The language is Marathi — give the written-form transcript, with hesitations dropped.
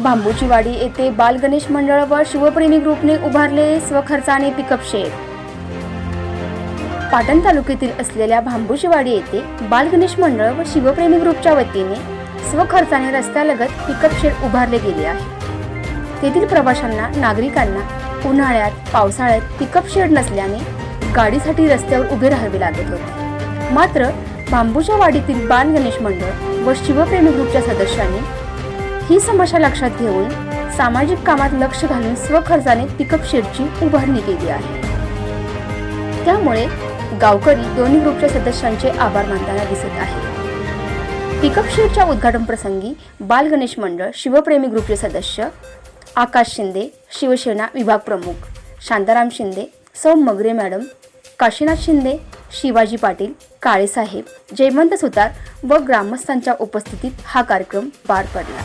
बांबूची वाडी येथे बाल गणेश मंडळ व शिवप्रेमी ग्रुपने उभारले स्वखर्चाने पिकअप शेड। पाटण तालुक्यातील असलेल्या बांबूची वाडी येथे बाल गणेश मंडळ व शिवप्रेमी ग्रुपच्या वतीने स्वखर्चाने रस्त्यालगत पिकअप शेड उभारले गेले आहे। तेथील प्रवाशांना नागरिकांना उन्हाळ्यात पावसाळ्यात पिकअप शेड नसल्याने गाडीसाठी रस्त्यावर उभे राहावे लागत होते। मात्र बांबूच्या वाडीतील बाल गणेश मंडळ व शिवप्रेमी ग्रुपच्या सदस्यांनी ही समस्या लक्षात घेऊन सामाजिक कामात लक्ष घालून स्वखर्चाने पिकअप शेडची उभारणी केली आहे। त्यामुळे गावकरी दोन्ही ग्रुपच्या सदस्यांचे आभार मानताना दिसत आहे। पिकअप शेडच्या उद्घाटन प्रसंगी बाल गणेश मंडळ शिवप्रेमी ग्रुपचे सदस्य आकाश शिंदे, शिवसेना विभाग प्रमुख शांताराम शिंदे, सौ मगरे मॅडम, काशीनाथ शिंदे, शिवाजी पाटील, काळे साहेब, जयवंत सुतार व ग्रामस्थांच्या उपस्थितीत हा कार्यक्रम पार पडला।